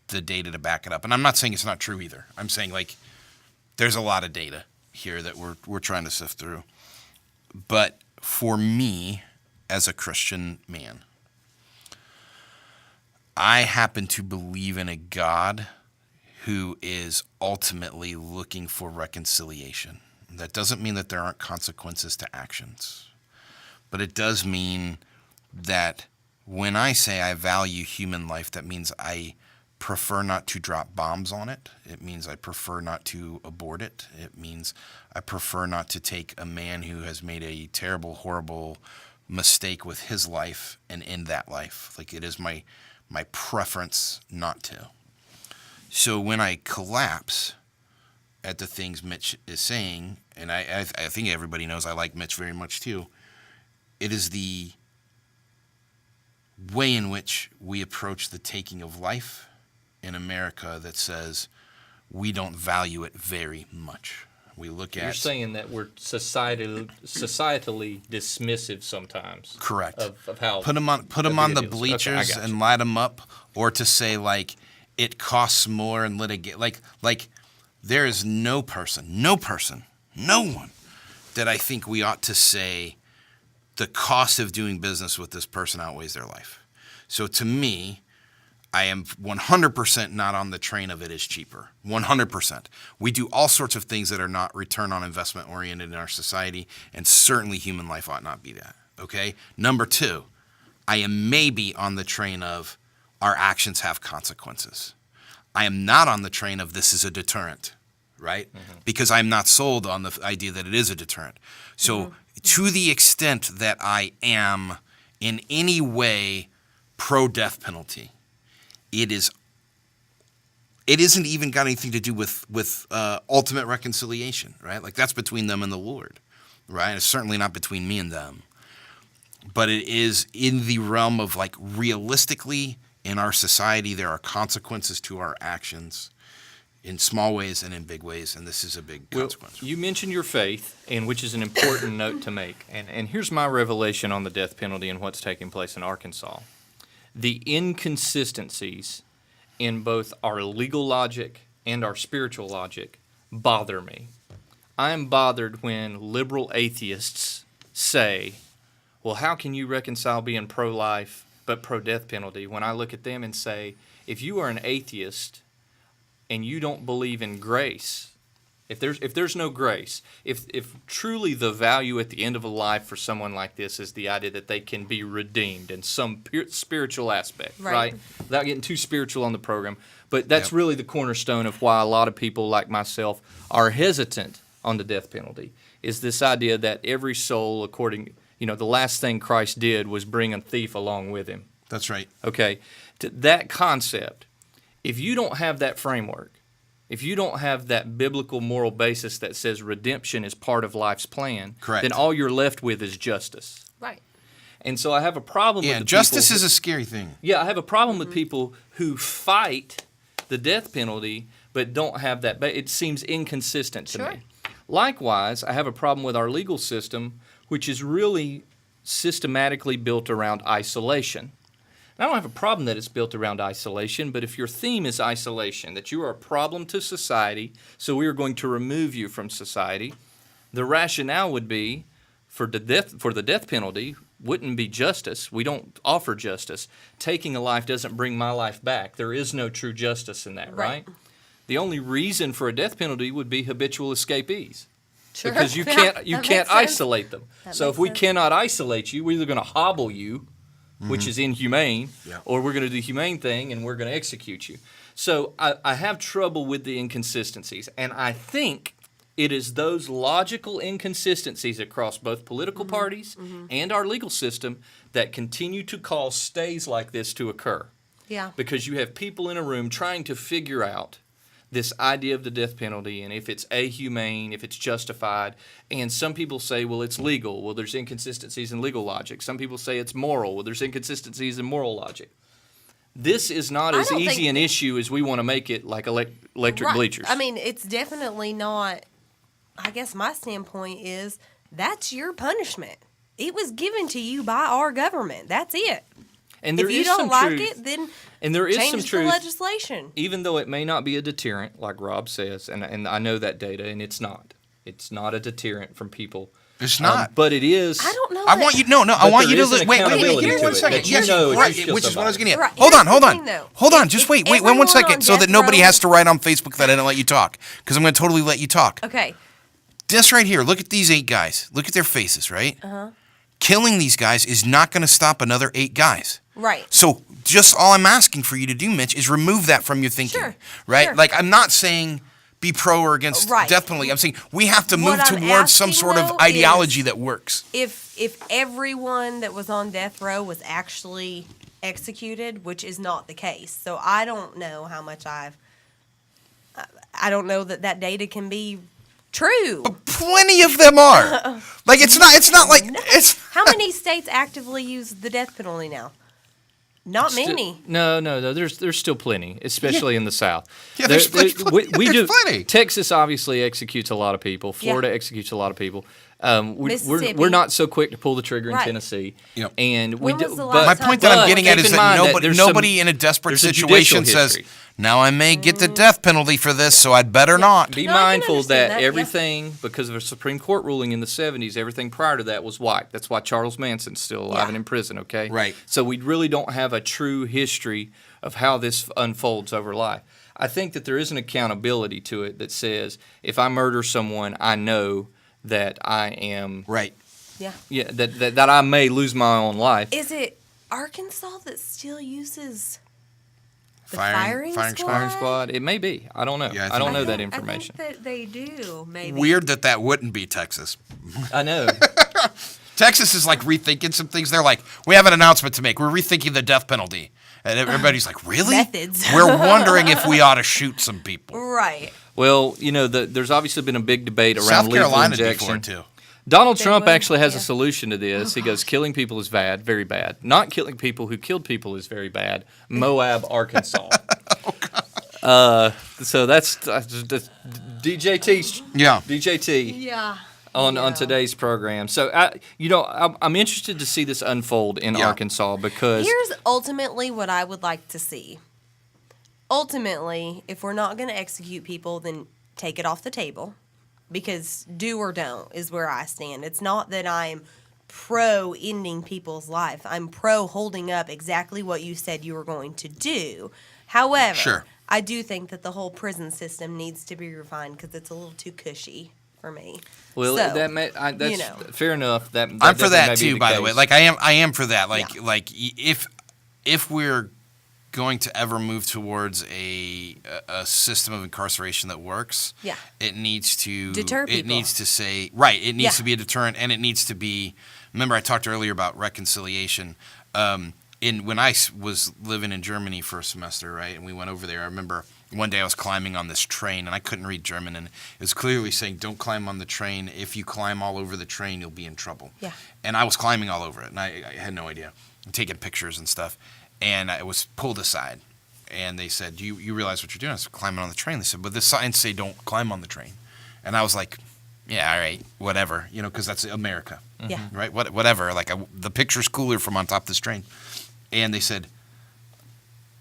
the data to back it up. And I'm not saying it's not true either. I'm saying like there's a lot of data here that we're trying to sift through. But for me, as a Christian man, I happen to believe in a God who is ultimately looking for reconciliation. That doesn't mean that there aren't consequences to actions, but it does mean that when I say I value human life, that means I prefer not to drop bombs on it. It means I prefer not to abort it. It means I prefer not to take a man who has made a terrible, horrible mistake with his life and end that life. Like it is my preference not to. So when I collapse at the things Mitch is saying, and I think everybody knows I like Mitch very much too, it is the way in which we approach the taking of life in America that says we don't value it very much. We look at... You're saying that we're societally dismissive sometimes. Correct. Of how... Put them on the bleachers and light them up, or to say, like, it costs more and litigate. Like there is no one that I think we ought to say the cost of doing business with this person outweighs their life. So to me, I am 100% not on the train of it is cheaper. 100%. We do all sorts of things that are not return on investment oriented in our society, and certainly human life ought not be that. Okay? Number two, I am maybe on the train of our actions have consequences. I am not on the train of this is a deterrent, right? Mm-hmm. Because I'm not sold on the idea that it is a deterrent. So to the extent that I am in any way pro-death penalty, it isn't even got anything to do with ultimate reconciliation, right? Like that's between them and the Lord, right? It's certainly not between me and them. But it is in the realm of like realistically in our society there are consequences to our actions in small ways and in big ways, and this is a big consequence. Well, you mentioned your faith, and which is an important note to make. And here's my revelation on the death penalty and what's taking place in Arkansas. The inconsistencies in both our legal logic and our spiritual logic bother me. I am bothered when liberal atheists say, well, how can you reconcile being pro-life but pro-death penalty? When I look at them and say, if you are an atheist and you don't believe in grace, if there's no grace, if truly the value at the end of a life for someone like this is the idea that they can be redeemed in some spiritual aspect, right? Without getting too spiritual on the program, but that's really the cornerstone of why a lot of people like myself are hesitant on the death penalty, is this idea that every soul, according, the last thing Christ did was bring a thief along with him. That's right. Okay, that concept, if you don't have that framework, if you don't have that biblical moral basis that says redemption is part of life's plan, then all you're left with is justice. Right. And so I have a problem with the justice people is a scary thing. Yeah, I have a problem with people who fight the death penalty but don't have that. It seems inconsistent to me. Likewise, I have a problem with our legal system, which is really systematically built around isolation. I don't have a problem that it's built around isolation, but if your theme is isolation, that you are a problem to society, so we are going to remove you from society, the rationale would be for the death penalty wouldn't be justice. We don't offer justice. Taking a life doesn't bring my life back. There is no true justice in that, right? The only reason for a death penalty would be habitual escapees. Sure. Because you can't isolate them. So if we cannot isolate you, we're either going to hobble you, which is inhumane, or we're going to do the humane thing and we're going to execute you. So I have trouble with the inconsistencies, and I think it is those logical inconsistencies across both political parties and our legal system that continue to cause stays like this to occur. Yeah. Because you have people in a room trying to figure out this idea of the death penalty and if it's ahumane, if it's justified. And some people say, well, it's legal. Well, there's inconsistencies in legal logic. Some people say it's moral. Well, there's inconsistencies in moral logic. This is not as easy an issue as we want to make it, like electric bleachers. I mean, it's definitely not. I guess my standpoint is that's your punishment. It was given to you by our government. That's it. And there if you is don't some like truth, it, then and there is change some the truth, legislation. Even though it may not be a deterrent, like Rob says, and I know that data, and it's not. It's not a deterrent from people. It's not. But it is. I don't know. I want you. No. I want you to look. wait. Give me 1 second. Yes, right. Which is what I was getting at. Right. Hold on. Though, Hold on. Just wait. Wait 1 second, so that nobody has to write on Facebook that I didn't let you talk, because I'm going to totally let you talk. Okay. This right here. Look at these 8 guys. Look at their faces. Right. Killing these guys is not going to stop another 8 guys. Right. So just all I'm asking for you to do, Mitch, is remove that from your thinking. Sure. Right. Sure. Like I'm not saying be pro or against death penalty. I'm saying we have to move towards some sort of ideology that works. If everyone that was on death row was actually executed, which is not the case, so I don't know how much I don't know that data can be true. But plenty of them are. Like it's not like it's. How many states actively use the death penalty now? Not many. No. There's still plenty, especially in the South. Yeah, there's plenty. Texas obviously executes a lot of people. Florida executes a lot of people. Mississippi. We're not so quick to pull the trigger in Right. Tennessee. Yep. And When we was do. the But My point that I'm getting at keep is in that mind nobody, there's nobody some- in a desperate there's a situation judicial says, history. now I may get the death penalty for this, so I'd better not. Be No, I can mindful understand that that, yeah. everything, because of a Supreme Court ruling in the 70s, everything prior to that was wiped. That's why Charles Manson's still alive and in prison, okay? Right. So we really don't have a true history of how this unfolds over life. I think that there is an accountability to it that says if I murder someone, I know that I am Right. yeah that I may lose my own life. Is it Arkansas that still uses the Firing Firing squad. It may be. I don't know. Yeah, I don't know that I information. think that they do, maybe. Weird that wouldn't be Texas. I know. Texas is like rethinking some things. They're like, we have an announcement to make. We're rethinking the death penalty. And everybody's like, really? Methods. We're wondering if we ought to shoot some people. Right. Well, there's obviously been a big debate around South lethal Carolina injection. before, too. Donald They Trump would, actually has a yeah. solution to this. He goes, killing people is bad, very bad. Not killing people who killed people is very bad. Moab, Arkansas. So that's DJT. Yeah. DJT Yeah. on today's program. So I'm interested to see this unfold in Arkansas because Here's ultimately what I would like to see. Ultimately, if we're not going to execute people, then take it off the table. Because do or don't is where I stand. It's not that I'm pro ending people's life. I'm pro holding up exactly what you said you were going to do. However, Sure. I do think that the whole prison system needs to be refined because it's a little too cushy for me. well, So, that's fair enough. That I'm for definitely may that be too, by the way. case. Like I am for that. Like if we're going to ever move towards a system of incarceration that works, Yeah. it needs to Deter It people. needs to say right. It needs Yeah. to be a deterrent, and it needs to be. Remember, I talked earlier about reconciliation. When I was living in Germany for a semester, right, and we went over there, I remember one day I was climbing on this train, and I couldn't read German, and it was clearly saying, don't climb on the train. If you climb all over the train, you'll be in trouble. Yeah. And I was climbing all over it, and I had no idea. I'm taking pictures and stuff, and I was pulled aside, and they said, you realize what you're doing? I was climbing on the train. They said, but the signs say don't climb on the train. And I was like, yeah, all right, whatever, because that's America. Yeah. Right? Whatever. Like, the picture's cooler from on top of this train. And they said,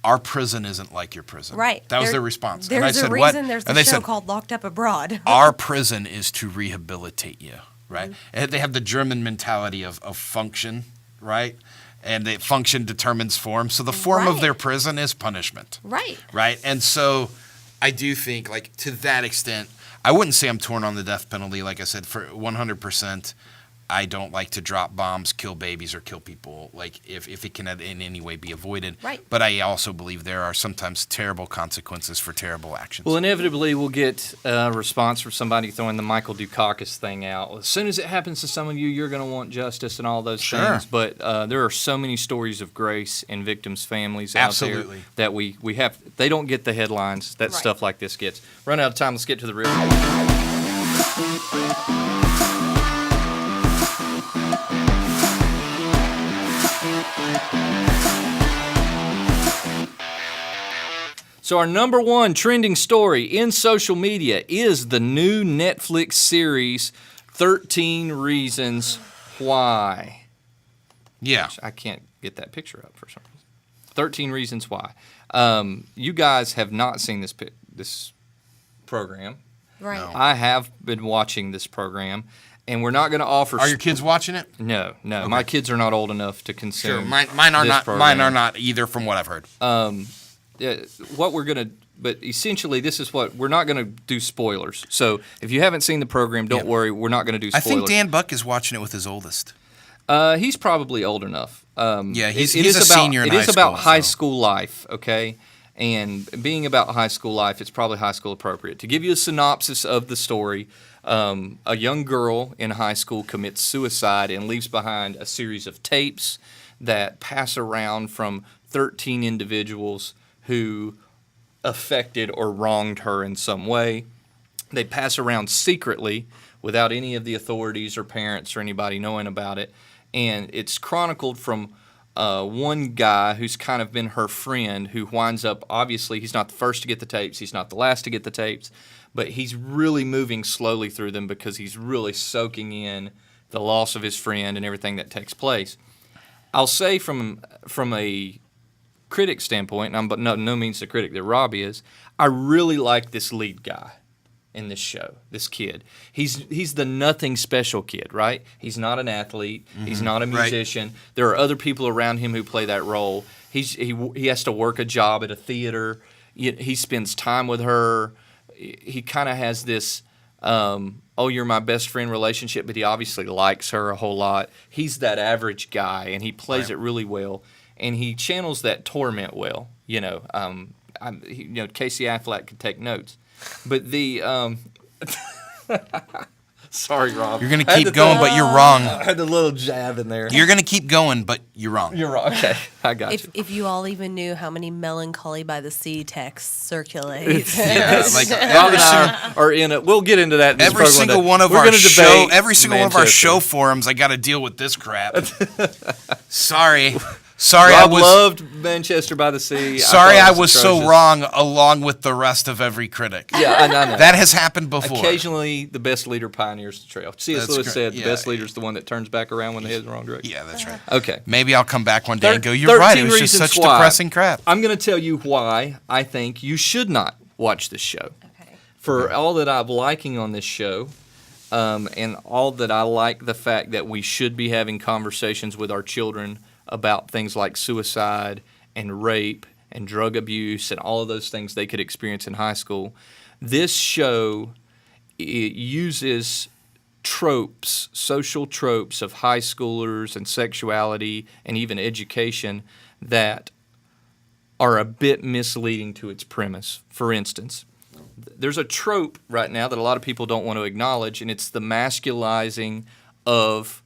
our prison isn't like your prison. Right. That was their response. There's and I a said, reason what? there's And a they show said, called Locked Up Abroad. our prison is to rehabilitate you, right? Mm-hmm. And they have the German mentality of function, right? And the function determines form. So the form of Right. their prison is punishment. Right. Right? And so I do think, like, to that extent, I wouldn't say I'm torn on the death penalty. Like I said, for 100%, I don't like to drop bombs, kill babies, or kill people, like, if it can in any way be avoided. Right. But I also believe there are sometimes terrible consequences for terrible actions. Well, inevitably, we'll get a response from somebody throwing the Michael Dukakis thing out. Well, as soon as it happens to some of you, you're going to want justice and all those Sure. things. But there are so many stories of grace in victims' families out Absolutely. there that we have. They don't get the headlines that Right. stuff like this gets. Run out of time. Let's get to the real. So our number one trending story in social media is the new Netflix series 13 Reasons Why. Yeah. I can't get that picture up for some reason. 13 Reasons Why. You guys have not seen this program. Right. No. I have been watching this program, and we're not going to offer. Are your kids watching it? No. Okay. My kids are not old enough to consume. Sure. Mine are this not. program. Mine are not either, from what I've heard. What we're gonna, but essentially, this is what we're not gonna do spoilers. So if you haven't seen the program, don't worry, we're not gonna do I spoilers. think Dan Buck is watching it with his oldest. He's probably old enough. Yeah, he's it is a about, senior in It high is about school, high so. school life, okay? And being about high school life, it's probably high school appropriate. To give you a synopsis of the story, a young girl in high school commits suicide and leaves behind a series of tapes that pass around from 13 individuals who affected or wronged her in some way. They pass around secretly without any of the authorities or parents or anybody knowing about it. And it's chronicled from one guy who's kind of been her friend who winds up, obviously, he's not the first to get the tapes, he's not the last to get the tapes, but he's really moving slowly through them because he's really soaking in the loss of his friend and everything that takes place. I'll say from a critic standpoint, and I'm but no means the critic that Rob is, I really like this lead guy in this show, this kid. He's the nothing special kid, right? He's not an athlete. He's not a musician. Right. There are other people around him who play that role. He has to work a job at a theater. He spends time with her. He kind of has this, oh, you're my best friend relationship, but he obviously likes her a whole lot. He's that average guy, and he plays it really well, and he channels that torment well. Casey Affleck could take notes. But the sorry, Rob. You're going to keep going, but you're wrong. I had a little jab in there. You're going to keep going, but you're wrong. You're wrong. Okay, I got you. If you all even knew how many Melancholy by the Sea texts circulate. Rob and I are in it. We'll get into that. Every single one of our show forums, I got to deal with this crap. Sorry, Rob loved Manchester by the Sea. Sorry, I was so wrong, along with the rest of every critic. Yeah, I know. That has happened before. Occasionally, the best leader pioneers the trail. C.S. Lewis said the best leader is the one that turns back around when they head in the wrong direction. Yeah, that's right. Okay. Maybe I'll come back one day and go, you're right, it was just such depressing crap. I'm going to tell you why I think you should not watch this show. Okay. For all that I'm liking on this show, and all that I like the fact that we should be having conversations with our children about things like suicide and rape and drug abuse and all of those things they could experience in high school. This show, it uses tropes, social tropes of high schoolers and sexuality and even education that are a bit misleading to its premise. For instance, there's a trope right now that a lot of people don't want to acknowledge, and it's the masculizing of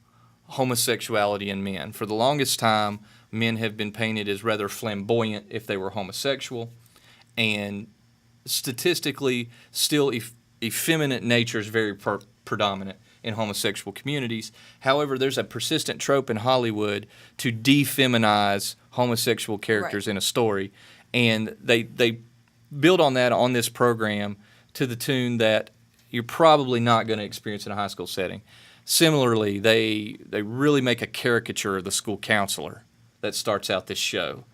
homosexuality in men. For the longest time, men have been painted as rather flamboyant if they were homosexual, and statistically, still effeminate nature is very predominant in homosexual communities. However, there's a persistent trope in Hollywood to defeminize homosexual characters in a story, and they build on that on this program to the tune that you're probably not going to experience in a high school setting. Similarly, they really make a caricature of the school counselor that starts out this show.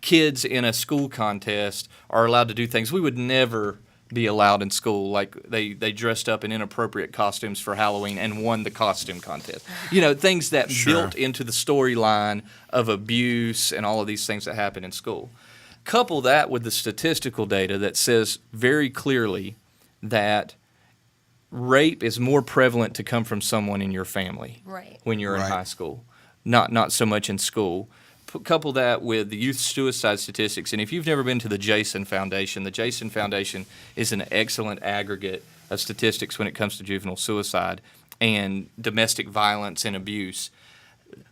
Kids in a school contest are allowed to do things we would never be allowed in school, like they dressed up in inappropriate costumes for Halloween and won the costume contest. Things that built into the storyline of abuse and all of these things that happen in school. Couple that with the statistical data that says very clearly that rape is more prevalent to come from someone in your family when you're in high school, not so much in school. Couple that with the youth suicide statistics, and if you've never been to the Jason Foundation is an excellent aggregate of statistics when it comes to juvenile suicide and domestic violence and abuse.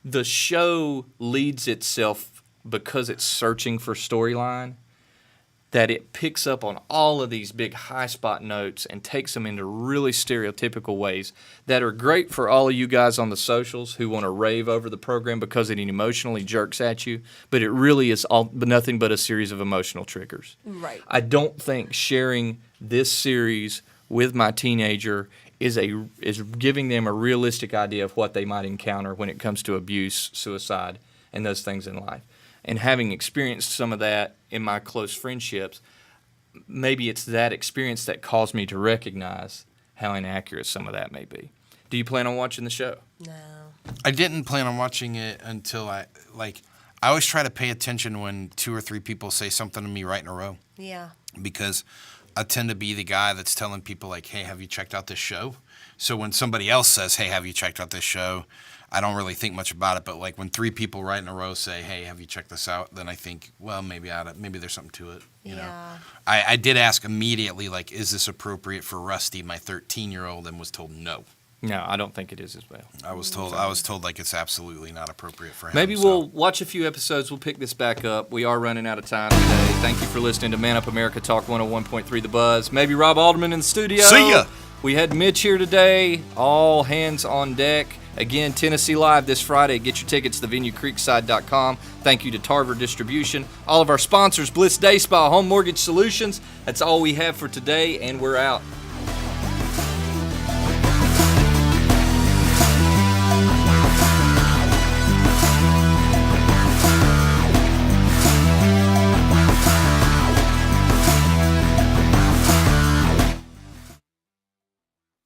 The show leads itself, because it's searching for storyline, that it picks up on all of these big high spot notes and takes them into really stereotypical ways that are great for all of you guys on the socials who want to rave over the program because it emotionally jerks at you, but it really is nothing but a series of emotional triggers. Right. I don't think sharing this series with my teenager is giving them a realistic idea of what they might encounter when it comes to abuse, suicide, and those things in life. And having experienced some of that in my close friendships, maybe it's that experience that caused me to recognize how inaccurate some of that may be. Do you plan on watching the show? No. I didn't plan on watching it until I always try to pay attention when 2 or 3 people say something to me right in a row. Yeah. Because I tend to be the guy that's telling people like, hey, have you checked out this show? So when somebody else says, hey, have you checked out this show? I don't really think much about it, but like when 3 people right in a row say, hey, have you checked this out? Then I think, well, maybe there's something to it. You know? I did ask immediately, like, is this appropriate for Rusty, my 13-year-old, and was told no. No, I don't think it is as well. I was told like it's absolutely not appropriate for him. Maybe we'll watch a few episodes. We'll pick this back up. We are running out of time today. Thank you for listening to Man Up America Talk 101.3 The Buzz. Maybe Rob Alderman in the studio. See ya. We had Mitch here today. All hands on deck Again, Tennessee Live this Friday. Get your tickets to thevenuecreekside.com. Thank you to Tarver Distribution. All of our sponsors, Bliss Day Spa, Home Mortgage Solutions. That's all we have for today, and we're out.